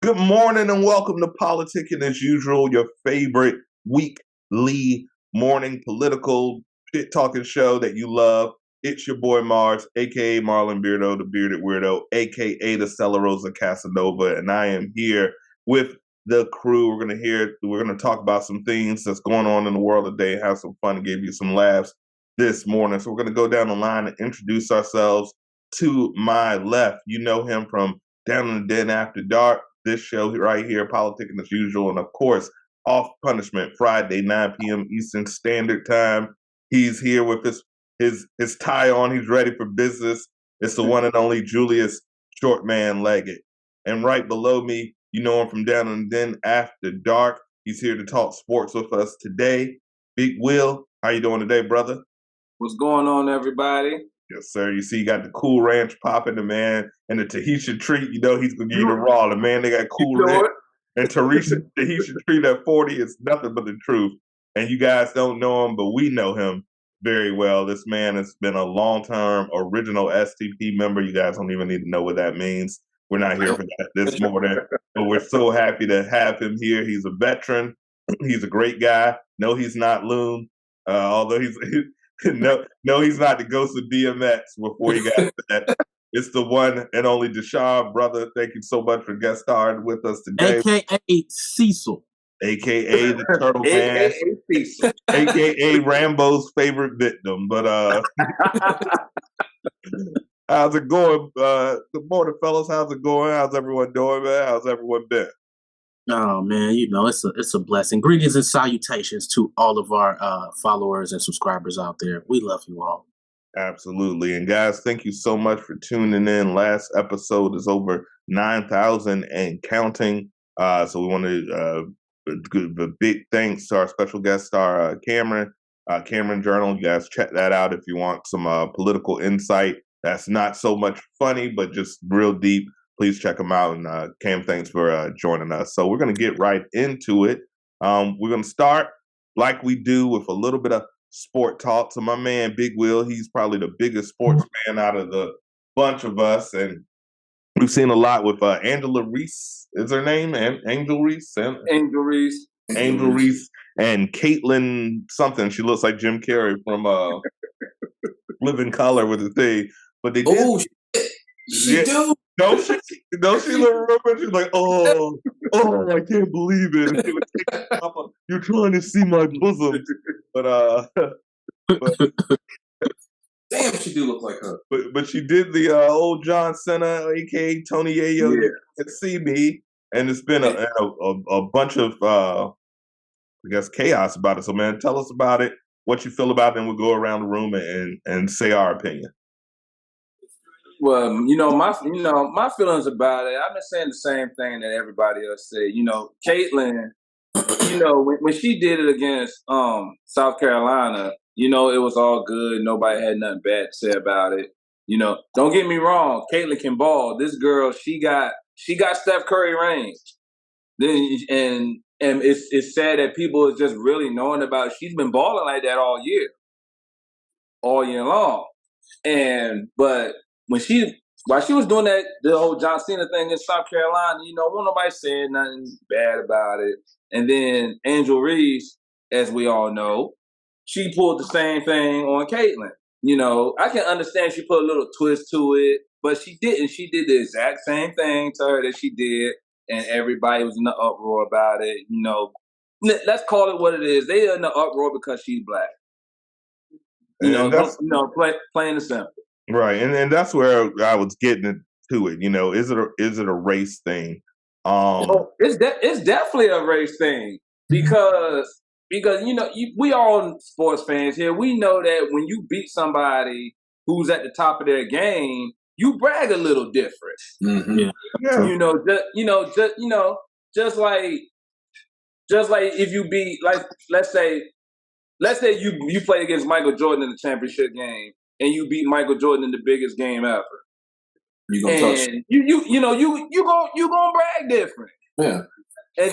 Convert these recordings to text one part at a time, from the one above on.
Good morning and welcome to Politicking as Usual, your favorite weekly morning political shit-talking show that you love. It's your boy Mars, a.k.a. Marlon Beardo, the Bearded Weirdo, a.k.a. the Stella Rosa Casanova, and I am here with the crew. We're going to talk about some things that's going on in the world today, have some fun, and give you some laughs this morning. So we're going to go down the line and introduce ourselves. To my left, you know him from Down in the Den After Dark. This show right here, Politicking as Usual, and of course, Off Punishment, Friday, 9 p.m. Eastern Standard Time. He's here with his tie on. He's ready for business. It's the one and only Julius Shortman Leggett. And right below me, you know him from Down in the Den After Dark. He's here to talk sports with us today. Big Will, how you doing today, brother? What's going on, everybody? Yes, sir. You see, you got the Cool Ranch popping, the man, and the Tahitian treat. You know he's gonna give you the raw. The man, they got Cool Ranch and Tahitian treat at 40 is nothing but the truth. And you guys don't know him, but we know him very well. This man has been a long-term original STP member. You guys don't even need to know what that means. We're not here for that this morning, but we're so happy to have him here. He's a veteran. He's a great guy. No, he's not Loon, although he's. No, he's not the ghost of DMX before he got that. It's the one and only Deshaun, brother. Thank you so much for guest starring with us today. A.K.A. Cecil. A.K.A. the Turtle Man. A.K.A. Cecil. A.K.A. Rambo's favorite victim. But how's it going? Good morning, fellas. How's it going? How's everyone doing, man? How's everyone been? Oh man, you know it's a blessing. Greetings and salutations to all of our followers and subscribers out there. We love you all. Absolutely, and guys, thank you so much for tuning in. Last episode is over 9,000 and counting. So we want to give a big thanks to our special guest star Cameron Journal. You guys check that out if you want some political insight. That's not so much funny, but just real deep. Please check them out. And Cam, thanks for joining us. So we're going to get right into it. We're going to start like we do with a little bit of sport talk. So my man, Big Will, he's probably the biggest sports fan out of the bunch of us. And we've seen a lot with Angela Reese, is her name? Angel Reese? Angel Reese. Angel Reese and Caitlin something. She looks like Jim Carrey from Living Color with the thing. But they did. Oh, she do. No, she remember. She's like, oh, I can't believe it. You're trying to see my bosom, but damn, she do look like her. But she did the old John Cena, aka Tony Yayo, and see me, and it's been a bunch of I guess chaos about it. So man, tell us about it, what you feel about it, and we'll go around the room and say our opinion. Well, my feelings about it. I've been saying the same thing that everybody else said. Caitlin, when she did it against South Carolina, it was all good. Nobody had nothing bad to say about it. Don't get me wrong. Caitlin can ball. This girl, she got Steph Curry range. Then and it's sad that people is just really knowing about it. She's been balling like that all year long. But while she was doing that, the whole John Cena thing in South Carolina, wasn't nobody saying nothing bad about it. And then Angel Reese, as we all know, she pulled the same thing on Caitlin. I can understand she put a little twist to it, but she didn't. She did the exact same thing to her that she did, and everybody was in the uproar about it. Let's call it what it is. They are in the uproar because she's black. Plain and simple. Right, and that's where I was getting to it. Is it a race thing? It's definitely a race thing because we all sports fans here. We know that when you beat somebody who's at the top of their game, you brag a little different. Mm-hmm. Yeah. Just like if you beat, like let's say you play against Michael Jordan in the championship game. And you beat Michael Jordan in the biggest game ever. You gonna talk? You gonna brag different. Yeah. And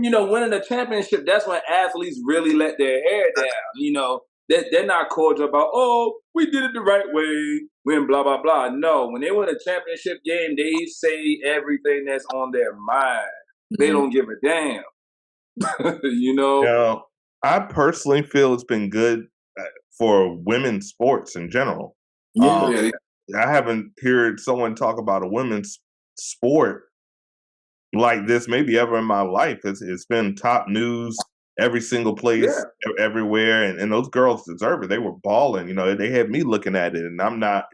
then winning the championship, that's when athletes really let their hair down. they're not cordial about, oh, we did it the right way, when blah blah blah. No, when they win a championship game, they say everything that's on their mind. They don't give a damn. You know? Now, I personally feel it's been good for women's sports in general. Yeah. I haven't heard someone talk about a women's sport like this maybe ever in my life. It's been top news every single place, everywhere, and those girls deserve it. They were balling, they had me looking at it, and I'm not,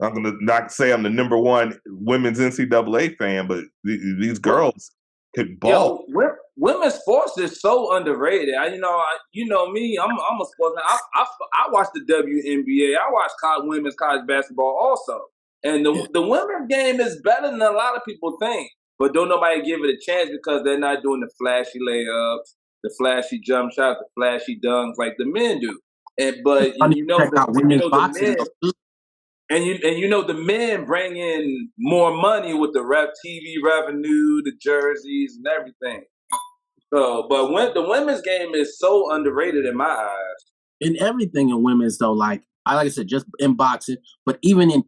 I'm gonna not say I'm the number one women's NCAA fan, but these girls could ball. Yo, women's sports is so underrated. You know me. I'm a sportsman. I watch the WNBA. I watch women's college basketball also, and the women's game is better than a lot of people think. But don't nobody give it a chance because they're not doing the flashy layups, the flashy jump shots, the flashy dunks like the men do. But the men. And the men bring in more money with the TV revenue, the jerseys, and everything. So, but the women's game is so underrated in my eyes. In everything in women's though, like I said, just in boxing, but even in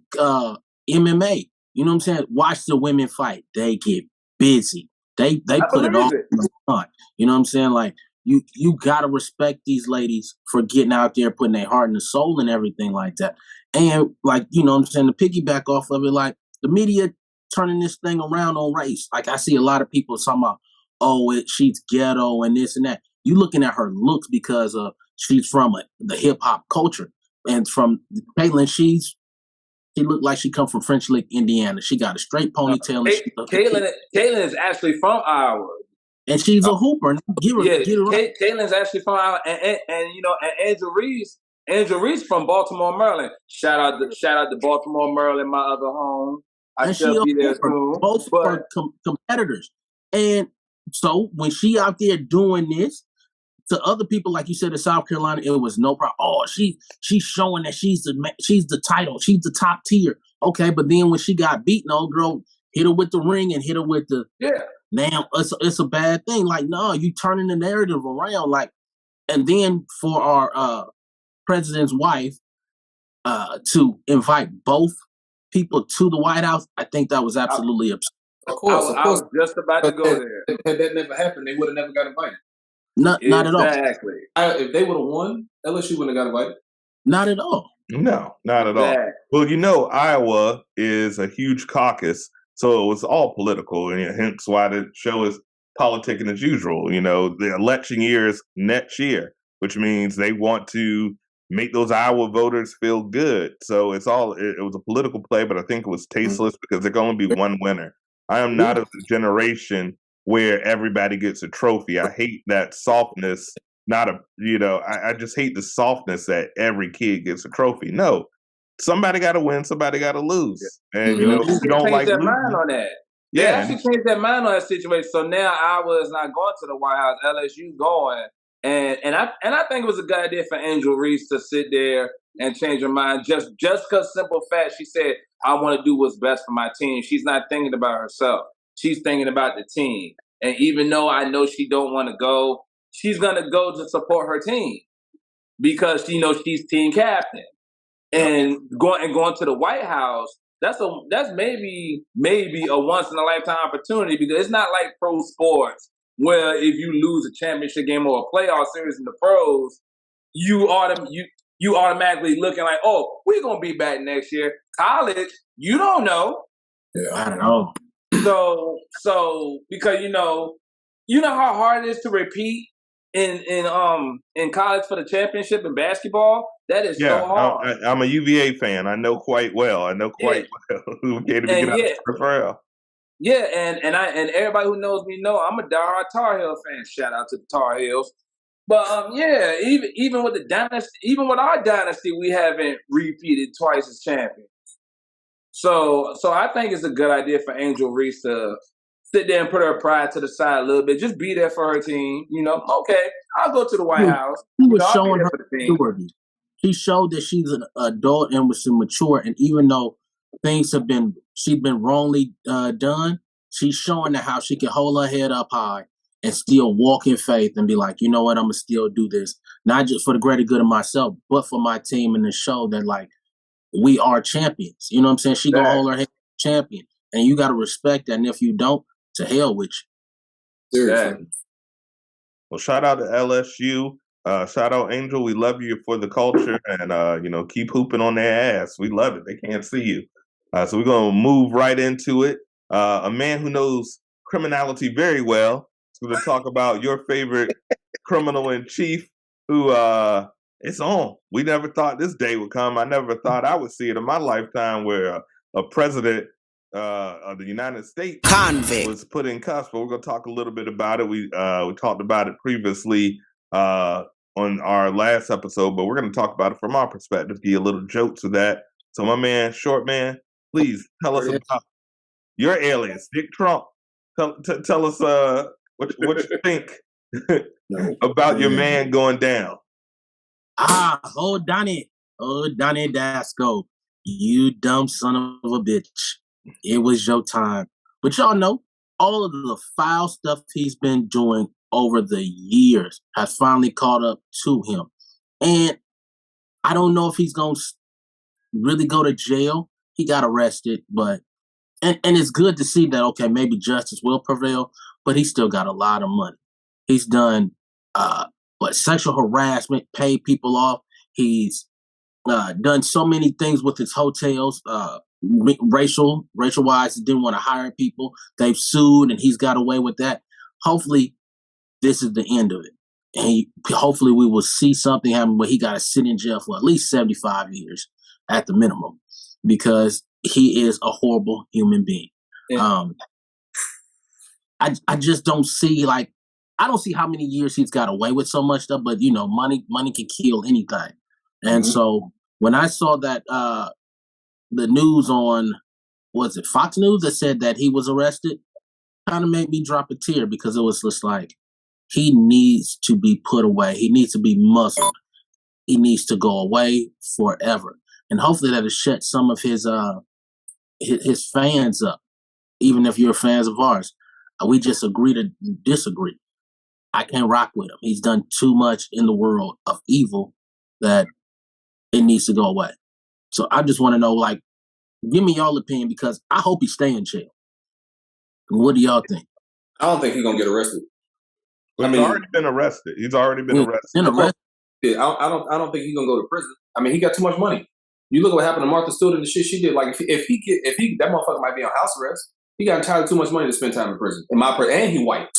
MMA, you know what I'm saying? Watch the women fight; they get busy. They put it all in the front. You know what I'm saying? Like you gotta respect these ladies for getting out there, putting their heart and soul and everything like that. And like, you know what I'm saying, to piggyback off of it, like the media turning this thing around on race. Like I see a lot of people talking about, she's ghetto and this and that. You looking at her looks because she's from the hip hop culture. And from Caitlyn, she looked like she come from French Lick, Indiana. She got a straight ponytail. Caitlyn is actually from Iowa. And she's a hooper. Get her right. Caitlyn's actually from Iowa. And Angel Reese from Baltimore, Maryland. Shout out to Baltimore, Maryland, my other home. I shall be there soon. Both are competitors. And so when she out there doing this, to other people, like you said, in South Carolina, it was no problem. Oh, she's showing that she's the title. She's the top tier. Okay, but then when she got beaten, old girl hit her with the ring and hit her with the Now it's a bad thing. Like, no, you turning the narrative around. Like, and then for our president's wife to invite both people to the White House, I think that was absolutely absurd. Of course. I was just about to go there. Had that never happened, they would have never got invited. Not at all. Exactly. If they would have won, LSU wouldn't have got invited. Not at all. No, not at all. Well, Iowa is a huge caucus, so it was all political, and hence why the show is Politicking as Usual. The election year is next year, which means they want to make those Iowa voters feel good. So it was a political play, but I think it was tasteless because there can only be one winner. I am not of the generation where everybody gets a trophy. I hate that softness. I just hate the softness that every kid gets a trophy. No, somebody got to win, somebody got to lose. And you don't like their losing. mind on that. They actually changed their mind on that situation. So now Iowa is not going to the White House. LSU going, and I think it was a good idea for Angel Reese to sit there and change her mind just because simple fact she said, I want to do what's best for my team. She's not thinking about herself. She's thinking about the team. And even though I know she don't want to go, she's gonna go to support her team because she knows she's team captain. And going to the White House, that's maybe a once in a lifetime opportunity because it's not like pro sports where if you lose a championship game or a playoff series in the pros, you automatically looking like, oh, we're gonna be back next year. College, you don't know. Yeah, I don't know. So because you know how hard it is to repeat in college for the championship in basketball. That is so hard. I'm a UVA fan. I know quite well. Who came to get out of referral. Yeah, and everybody who knows me know I'm a diehard Tar Heel fan. Shout out to the Tar Heels. But even with the dynasty, even with our dynasty, we haven't repeated twice as champions. So I think it's a good idea for Angel Reese to sit there and put her pride to the side a little bit. Just be there for her team. Okay, I'll go to the White House. He was showing her maturity. He showed that she's an adult and was mature. And even though she's been wrongly done, she's showing how she can hold her head up high and still walk in faith and be like, you know what, I'm gonna still do this, not just for the greater good of myself, but for my team and to show that like we are champions. You know what I'm saying? She gonna hold her head champion, and you gotta respect that. And if you don't, to hell with you. Seriously. Well, shout out to LSU. Shout out Angel. We love you for the culture, and keep hooping on their ass. We love it. They can't see you, so we're gonna move right into it. A man who knows criminality very well is going to talk about your favorite criminal in chief. Who it's on. We never thought this day would come. I never thought I would see it in my lifetime where a president of the United States was put in cuffs, but we're going to talk a little bit about it. We talked about it previously on our last episode, but we're going to talk about it from our perspective, give you a little joke to that. So my man, Short Man, please tell us about your alias, Dick Trump. Tell us what you think about your man going down. Donnie Dasco, you dumb son of a bitch. It was your time. But y'all know, all of the foul stuff he's been doing over the years has finally caught up to him. And I don't know if he's going to really go to jail. He got arrested, but and it's good to see that, okay, maybe justice will prevail, but he still got a lot of money. He's done sexual harassment, paid people off. He's done so many things with his hotels, racial wise. He didn't want to hire people. They've sued, and he's got away with that. Hopefully, this is the end of it, and hopefully we will see something happen where he got to sit in jail for at least 75 years at the minimum, because he is a horrible human being. Yeah. I just don't see I don't see how many years he's got away with so much stuff, but money can kill anything. And so when I saw that the news on, was it Fox News, that said that he was arrested, kind of made me drop a tear, because it was just like, he needs to be put away. He needs to be muzzled. He needs to go away forever. And hopefully that'll shut some of his fans up. Even if you're fans of ours, we just agree to disagree. I can't rock with him. He's done too much in the world of evil that it needs to go away. So I just want to know, give me y'all opinion, because I hope he stay in jail. What do y'all think? I don't think he's gonna get arrested. He's already been arrested. He's already been arrested. Yeah, I don't think he's gonna go to prison. I mean, he got too much money. You look at what happened to Martha Stewart and the shit she did. Like, if he that motherfucker might be on house arrest. He got entitled too much money to spend time in prison. And he white.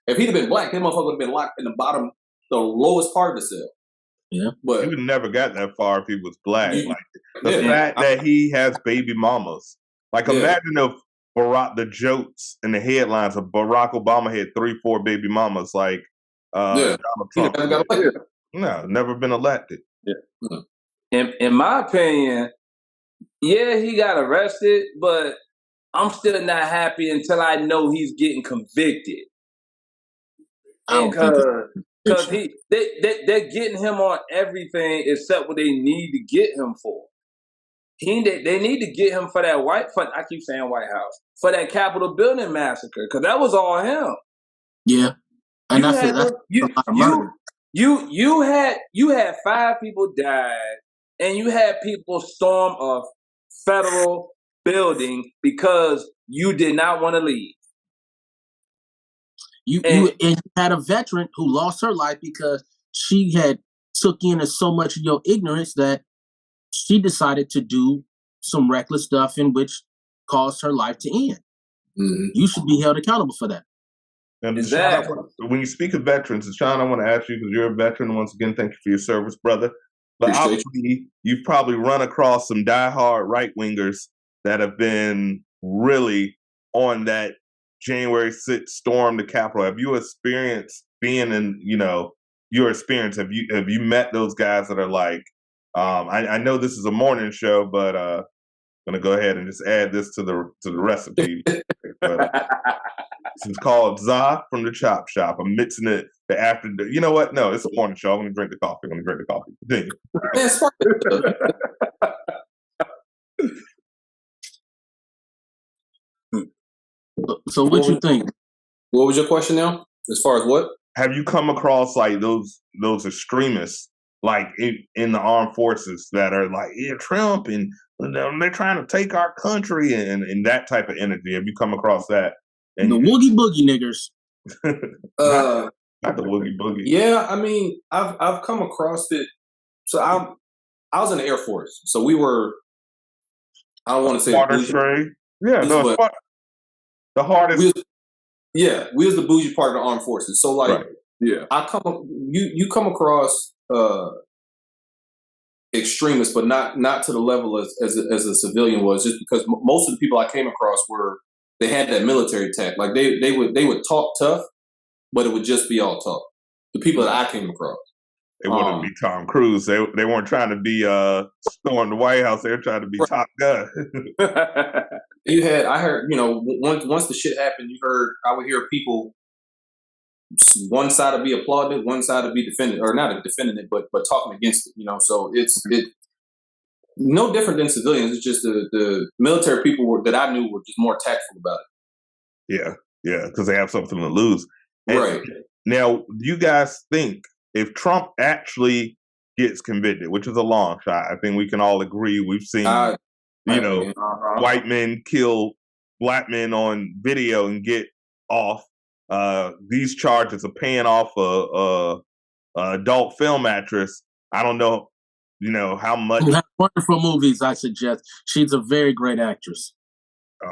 If he'd have been black, that motherfucker would have been locked in the lowest part of the cell. Yeah, but he would never got that far if he was black. The fact that he has baby mamas. Imagine if the jokes and the headlines of Barack Obama had 3-4 baby mamas Donald Trump. No, never been elected. Yeah. In my opinion, yeah, he got arrested, but I'm still not happy until I know he's getting convicted. Because they're getting him on everything except what they need to get him for. They need to get him for that I keep saying White House, for that Capitol building massacre, because that was all him. Yeah. And you had 5 people died, and you had people storm a federal building because you did not want to leave. You had a veteran who lost her life because she had took in so much of your ignorance that she decided to do some reckless stuff in which caused her life to end. Mm-hmm. You should be held accountable for that. And exactly. When you speak of veterans, Sean, I want to ask you, because you're a veteran, once again, thank you for your service, brother. But obviously, you've probably run across some diehard right-wingers that have been really on that January 6th storm the Capitol. Have you experienced being in, your experience? Have you met those guys that are like, I know this is a morning show, but I'm going to go ahead and just add this to the recipe. It's called Za from the Chop Shop. I'm mixing it after. You know what? No, it's a morning show. I'm going to drink the coffee. Continue. So what you think? What was your question now? As far as what? Have you come across like those extremists like in the armed forces that are like, yeah, Trump and they're trying to take our country and that type of energy? Have you come across that? And the woogie boogie niggers. not the woogie boogie. Yeah, I mean, I've come across it. So I was in the Air Force, so we were. I don't want to say water spray. Yeah, the hardest. We was the bougie part of the armed forces. So like, right. Yeah, you come across extremists, but not to the level as a civilian was. Just because most of the people I came across they had that military tech. Like they would talk tough, but it would just be all talk. The people that I came across. It wouldn't be Tom Cruise. They weren't trying to be storming the White House. They were trying to be Top Gun. I heard, once the shit happened, I would hear people, one side would be applauding, one side would be defending, or not defending it, but talking against it. So it's no different than civilians. It's just the military people that I knew were just more tactful about it. Yeah, because they have something to lose. And right. Now, do you guys think if Trump actually gets convicted, which is a long shot, I think we can all agree. We've seen, white men kill black men on video and get off. These charges are paying off a adult film actress. I don't know, how much. Wonderful movies, I suggest. She's a very great actress.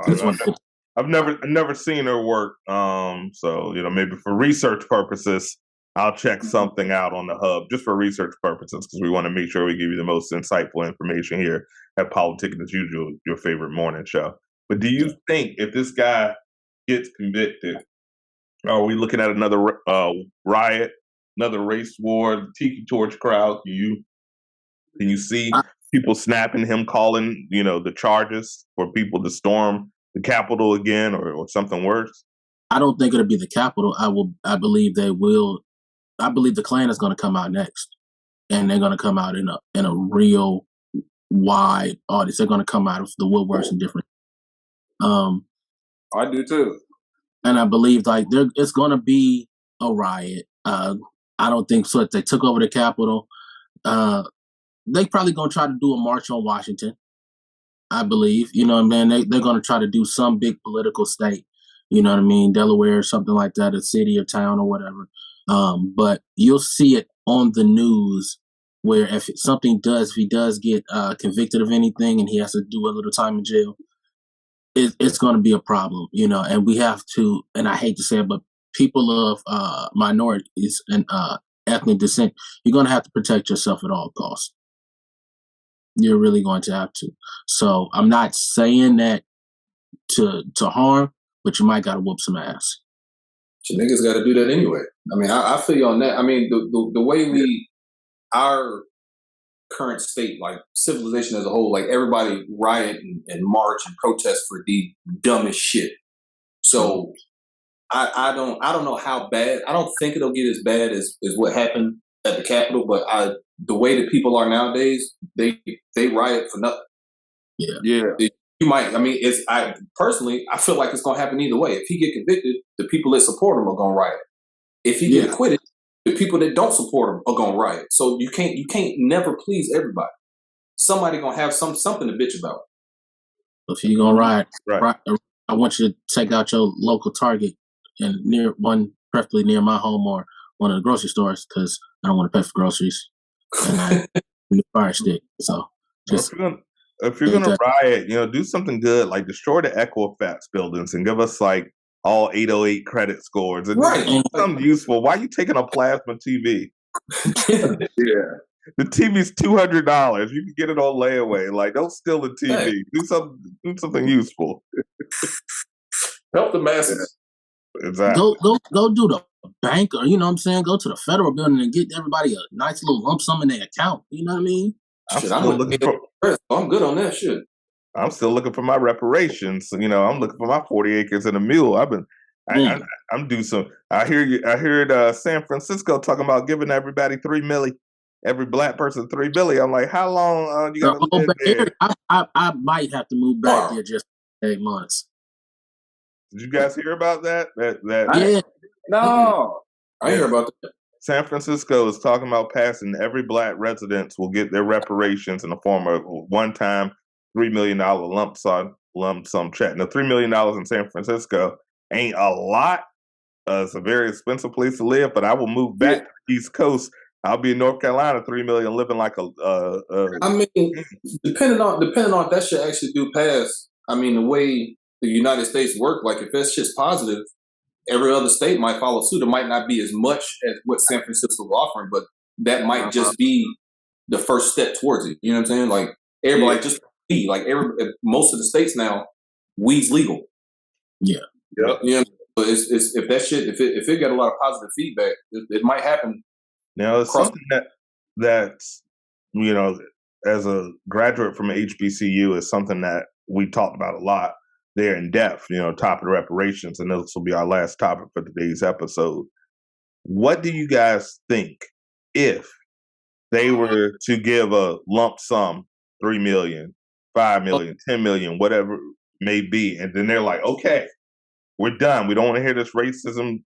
I've never seen her work. So maybe for research purposes, I'll check something out on the hub just for research purposes because we want to make sure we give you the most insightful information here at Politicking as Usual, your favorite morning show. But do you think if this guy gets convicted, are we looking at another riot, another race war, the Tiki Torch crowd? Can you see people snapping him, calling the charges for people to storm the Capitol again or something worse? I don't think it'll be the Capitol. I believe they will. I believe the Klan is going to come out next, and they're going to come out in a real wide audience. They're going to come out of the woodworks and different. I do too, and I believe it's going to be a riot. I don't think so. If they took over the Capitol, they probably going to try to do a march on Washington. I believe, they're going to try to do some big political state. Delaware or something like that, a city or town or whatever. But you'll see it on the news where if he does get convicted of anything and he has to do a little time in jail, it's going to be a problem, and we have to, and I hate to say it, but people of minorities and ethnic descent, you're going to have to protect yourself at all costs. You're really going to have to. So I'm not saying that to harm, but you might got to whoop some ass. Niggas got to do that anyway. I mean, I feel you on that. I mean, the way our current state, like civilization as a whole, like everybody riot and march and protest for the dumbest shit. So I don't know how bad. I don't think it'll get as bad as what happened at the Capitol. But the way that people are nowadays, they riot for nothing. Yeah. You might. I mean, I personally feel like it's gonna happen either way. If he get convicted, the people that support him are gonna riot. If he get acquitted, the people that don't support him are gonna riot. So you can't never please everybody. Somebody gonna have something to bitch about. If you're gonna riot, I want you to take out your local Target and preferably near my home or one of the grocery stores because I don't want to pay for groceries. And I need a fire stick. So just. If you're gonna riot, do something good, like destroy the Equifax buildings and give us like all 808 credit scores. And something useful. Why are you taking a plasma TV? Yeah. The TV's $200. You can get it on layaway. Like, don't steal the TV. Hey. Do something useful. Help the masses. Exactly. Go do the bank, or Go to the federal building and get everybody a nice little lump sum in their account. You know what I mean? I'm good on that shit. I'm still looking for my reparations. I'm looking for my 40 acres and a mule. I'm due some. I heard San Francisco talking about giving everybody $3 million, every black person $3 million. I'm like, how long you got to live there? I might have to move back there just for 8 months. Did you guys hear about that? No. I hear about that. San Francisco is talking about passing every black resident will get their reparations in the form of a one-time $3 million lump sum check. Now, $3 million in San Francisco ain't a lot. It's a very expensive place to live, but I will move back to the East Coast. I'll be in North Carolina, $3 million, living like I mean, depending on if that shit actually do pass. I mean, the way the United States work, like if that shit's positive, every other state might follow suit. It might not be as much as what San Francisco is offering, but that might just be the first step towards it. You know what I'm saying? Like everybody, like just weed. Like most of the states now, weed's legal. Yeah. Yep. You know, but it's if that shit if it got a lot of positive feedback, it might happen. Now it's something that's you know, as a graduate from HBCU, is something that we talked about a lot there in depth. You know, topic of reparations, and this will be our last topic for today's episode. What do you guys think if they were to give a lump sum, 3 million, 5 million, 10 million, whatever it may be, and then they're like, okay, we're done. We don't want to hear this racism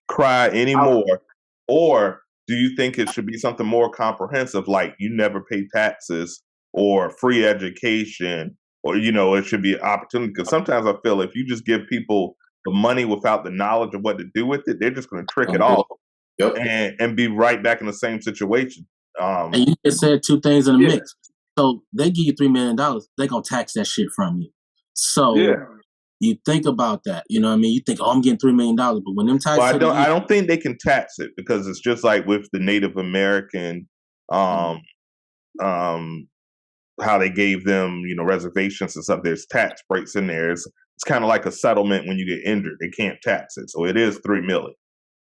cry anymore. Or do you think it should be something more comprehensive, like you never pay taxes or free education, or, you know, it should be an opportunity? Because sometimes I feel if you just give people the money without the knowledge of what to do with it, they're just going to trick it off and be right back in the same situation. And you just said two things in a mix. So they give you $3 million, they're going to tax that shit from you. So you think about that. You know what I mean? You think, oh, I'm getting $3 million, but when them taxes, I don't think they can tax it, because it's just like with the Native American, how they gave them, you know, reservations and stuff. There's tax breaks in there. It's kind of like a settlement when you get injured. They can't tax it, so it is $3 million.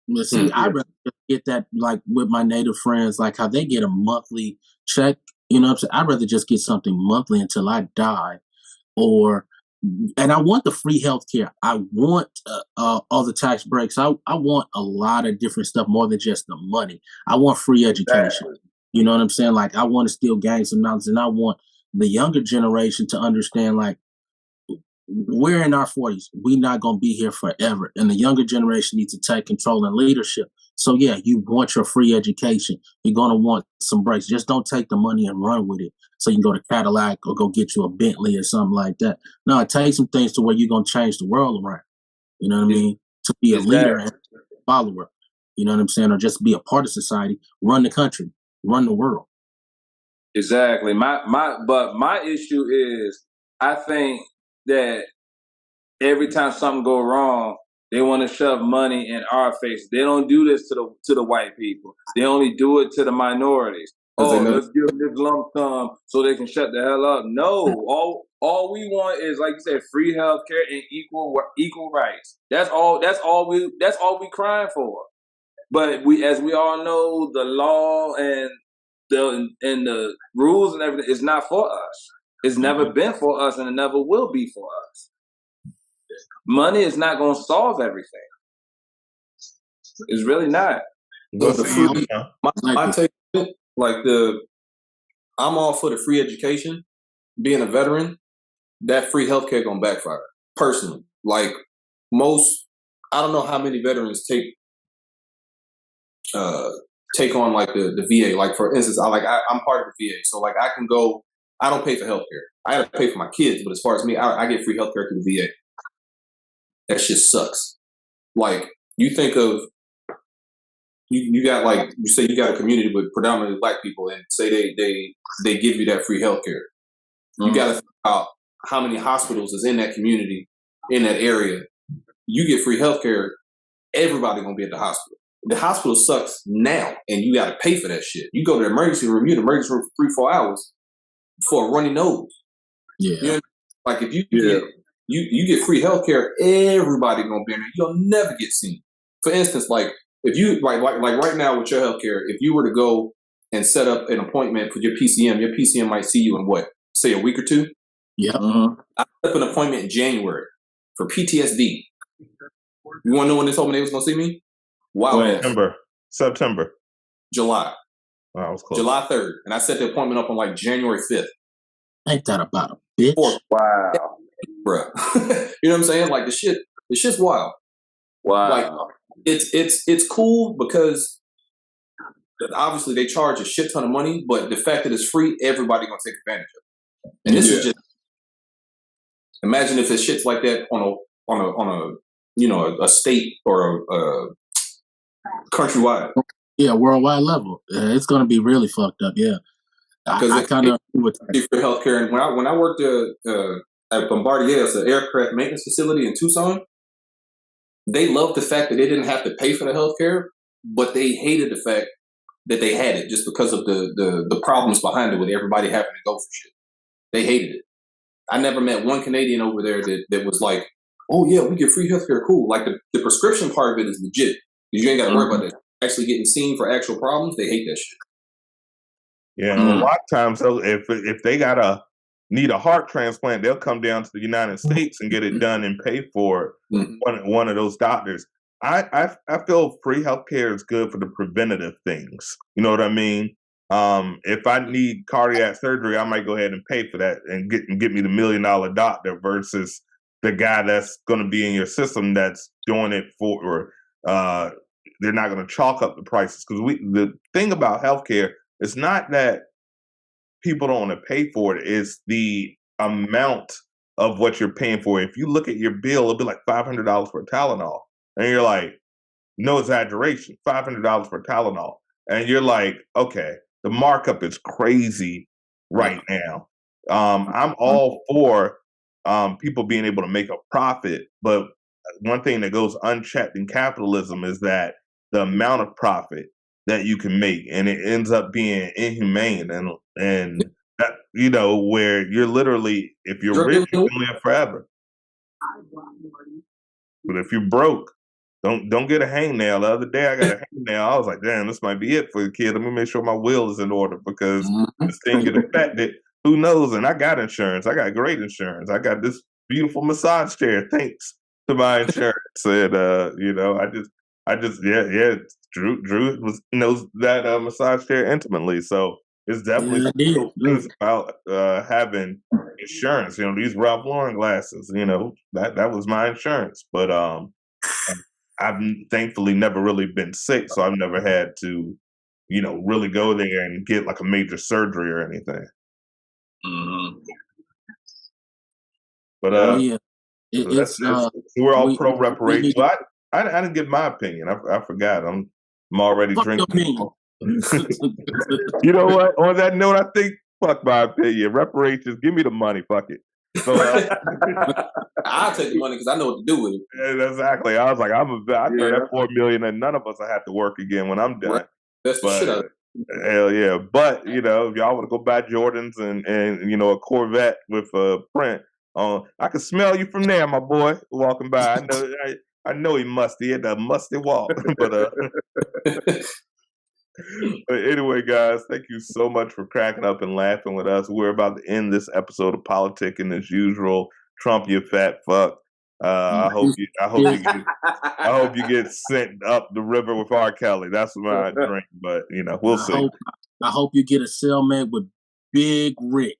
But see, I'd rather get that, like with my Native friends, like how they get a monthly check. You know what I'm saying? I'd rather just get something monthly until I die, and I want the free healthcare. I want all the tax breaks. I want a lot of different stuff more than just the money. I want free education. You know what I'm saying? Like, I want to still gain some knowledge, and I want the younger generation to understand, like, we're in our 40s. We're not going to be here forever. And the younger generation needs to take control and leadership. So, yeah, you want your free education. You're going to want some breaks. Just don't take the money and run with it so you can go to Cadillac or go get you a Bentley or something like that. No, take some things to where you're going to change the world around. You know what I mean? To be a leader and a follower. You know what I'm saying? Or just be a part of society. Run the country. Run the world. Exactly. But my issue is, I think that every time something go wrong, they want to shove money in our face. They don't do this to the white people. They only do it to the minorities. Oh, let's give them this lump sum so they can shut the hell up. No, all we want is, like you said, free healthcare and equal rights. That's all we crying for. But as we all know, the law and the rules and everything is not for us. It's never been for us, and it never will be for us. Money is not going to solve everything. It's really not. My take, I'm all for the free education. Being a veteran, that free healthcare gonna backfire. Personally, like I don't know how many veterans take on like the VA. Like, for instance, I'm part of the VA, so like I can go. I don't pay for healthcare. I got to pay for my kids, but as far as me, I get free healthcare through the VA. That shit sucks. Like, you think of you got, like, you say you got a community with predominantly black people, and say they give you that free healthcare. You got to think about how many hospitals is in that community, in that area. You get free healthcare, everybody gonna be at the hospital. The hospital sucks now, and you got to pay for that shit. You go to the emergency room, you're in the emergency room for 3-4 hours for a runny nose. Yeah. You know, like, if you get free healthcare, everybody gonna be in there. You'll never get seen. For instance, like, if you like right now with your healthcare, if you were to go and set up an appointment for your PCM might see you in what, say, a week or two. Yeah. I set up an appointment in January for PTSD. You want to know when they told me they was gonna see me? Wow. September. July. Wow, I was close. July 3rd, and I set the appointment up on like January 5th. Ain't that about a bitch? Wow. Bruh. You know what I'm saying? Like, the shit's wild. Wow. Like, It's cool because obviously they charge a shit ton of money, but the fact that it's free, everybody gonna take advantage of it. And this is just imagine if it's shit's like that on a state or a countrywide. Yeah, worldwide level. It's gonna be really fucked up. Yeah, I kind of for healthcare. And when I worked at Bombardier, it's an aircraft maintenance facility in Tucson. They loved the fact that they didn't have to pay for the healthcare, but they hated the fact that they had it just because of the problems behind it with everybody having to go for shit. They hated it. I never met one Canadian over there that was like, oh yeah, we get free healthcare, cool. Like the prescription part of it is legit. You ain't got to worry about that. Actually getting seen for actual problems, they hate that shit. Yeah, a lot of times, so if they need a heart transplant, they'll come down to the United States and get it done and pay for it. One of those doctors. I feel free healthcare is good for the preventative things. You know what I mean? If I need cardiac surgery, I might go ahead and pay for that and get me the $1 million doctor versus the guy that's going to be in your system that's doing it for. They're not going to chalk up the prices because the thing about healthcare, it's not that people don't want to pay for it; it's the amount of what you're paying for. If you look at your bill, it'll be like $500 for Tylenol, and you're like, no exaggeration, $500 for Tylenol, and you're like, okay, the markup is crazy right now. I'm all for people being able to make a profit, but one thing that goes unchecked in capitalism is that the amount of profit that you can make, and it ends up being inhumane and that, where you're literally, if you're rich, you can live forever. But if you're broke, don't get a hangnail. The other day I got a hangnail. I was like, damn, this might be it for the kid. Let me make sure my will is in order because this thing get affected. Who knows? And I got insurance. I got great insurance. I got this beautiful massage chair. Thanks to my insurance. And I just Drew knows that massage chair intimately. So it's definitely things about having insurance. These Ralph Lauren glasses. That was my insurance. But I've thankfully never really been sick, so I've never had to, really go there and get like a major surgery or anything. But we're all pro reparations. Well, I didn't give my opinion. I forgot. I'm already drinking. You know what? On that note, I think fuck my opinion. Reparations, give me the money. Fuck it. So I'll take the money because I know what to do with it. Yeah, exactly. I was like, I turn that $4 million, and none of us will have to work again when I'm done. Right. That's the shit out of it. Hell yeah! But if y'all want to go buy Jordans and a Corvette with a print, I can smell you from there, my boy, walking by. I know he musty. He had that musty walk, but. But anyway, guys, thank you so much for cracking up and laughing with us. We're about to end this episode of Politicking as Usual. Trump, you fat fuck. I hope you get sent up the river with R. Kelly. That's my drink, but we'll see. I hope you get a cellmate with Big Rick,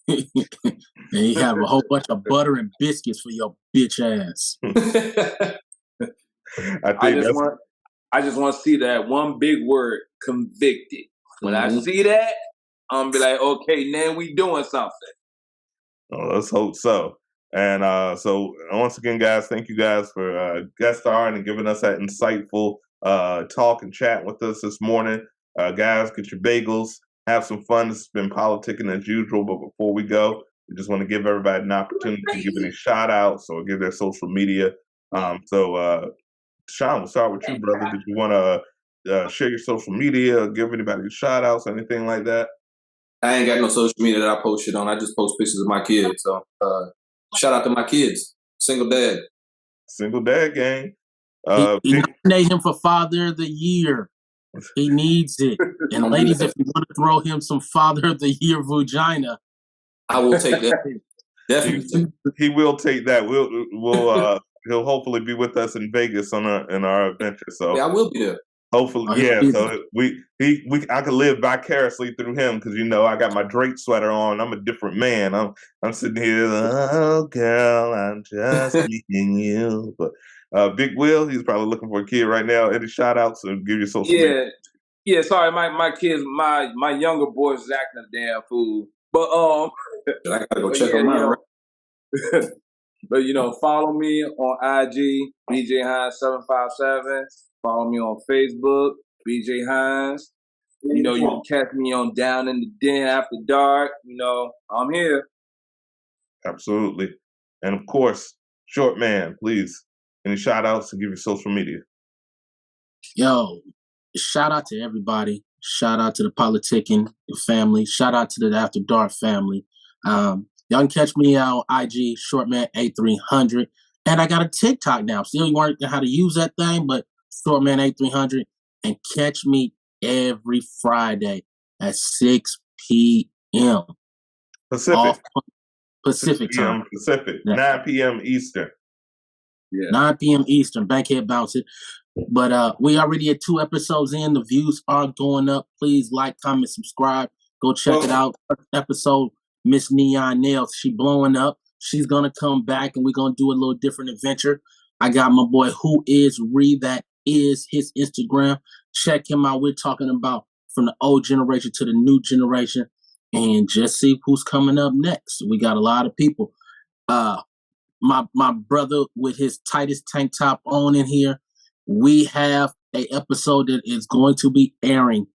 and you have a whole bunch of butter and biscuits for your bitch ass. I just want to see that one big word, convicted. When I see that, I'm going to be like, okay, now we doing something. Oh, let's hope so. And so once again, guys, thank you guys for guest starring and giving us that insightful talk and chat with us this morning. Guys, get your bagels, have some fun. This has been Politicking as Usual. But before we go, we just want to give everybody an opportunity to give any shout outs or give their social media. Sean, we'll start with you, brother. Did you want to share your social media, or give anybody shout outs, anything like that? I ain't got no social media that I post shit on. I just post pictures of my kids. So shout out to my kids. Single dad. Single dad gang. He nominated him for Father of the Year. He needs it. And ladies, if you want to throw him some Father of the Year vagina, I will take that. Definitely. He will take that. He'll hopefully be with us in Vegas in our adventure. So yeah, I will be there. Hopefully, So I can live vicariously through him because I got my Drake sweater on. I'm a different man. I'm sitting here, oh girl, I'm just meeting you. But Big Will, he's probably looking for a kid right now. Any shout outs and give your social media? Yeah, sorry, my kids, my younger boys is acting a damn fool. But I gotta go check them out. But follow me on IG, BJ Hines 757. Follow me on Facebook, BJ Hines. You can catch me on Down in the Den After Dark. I'm here. Absolutely. And of course, Short Man, please, any shout outs and give your social media? Yo, shout out to everybody. Shout out to the Politicking family. Shout out to the After Dark family. Y'all can catch me on IG, Shortman8300. And I got a TikTok now. Still learning how to use that thing, but Shortman8300. And catch me every Friday at 6 p.m. Pacific. Pacific time. Pacific. 9 p.m. Eastern. Yeah. 9 p.m. Eastern. Bankhead Bounce It. But we already at 2 episodes in. The views are going up. Please like, comment, subscribe. Go check it out. Episode, Miss Neon Nails. She blowing up. She's going to come back and we're going to do a little different adventure. I got my boy, Who Is Re. That is his Instagram. Check him out. We're talking about from the old generation to the new generation. And just see who's coming up next. We got a lot of people. My brother with his tightest tank top on in here. We have an episode that is going to be airing,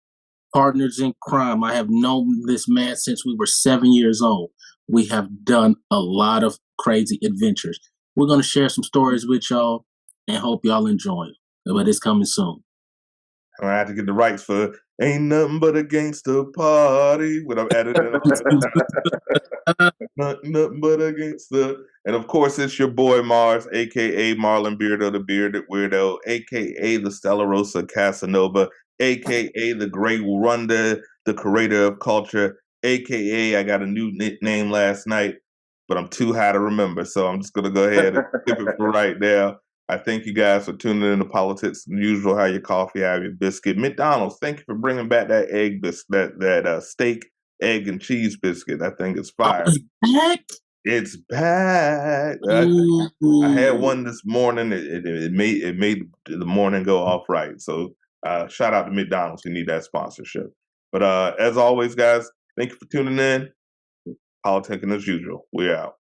Partners in Crime. I have known this man since we were 7 years old. We have done a lot of crazy adventures. We're going to share some stories with y'all and hope y'all enjoy it. But it's coming soon. I had to get the rights for Ain't Nothing But a Gangsta Party when I'm editing on Nothing but a gangsta. And of course, it's your boy Mars, a.k.a. Marlon Beardo, the Bearded Weirdo, a.k.a. the Stella Rosa Casanova, a.k.a. the Grey Runda, the Curator of Culture, a.k.a. I got a new nickname last night, but I'm too high to remember, so I'm just going to go ahead and skip it for right now. I thank you guys for tuning in to Politics as Usual. Have your coffee, have your biscuit. McDonald's, thank you for bringing back that egg biscuit, that steak, egg, and cheese biscuit. I think it's fire. It's back. I had one this morning. It made the morning go off right. So shout out to McDonald's. You need that sponsorship. But as always, guys, thank you for tuning in. Politicking as Usual. We're out.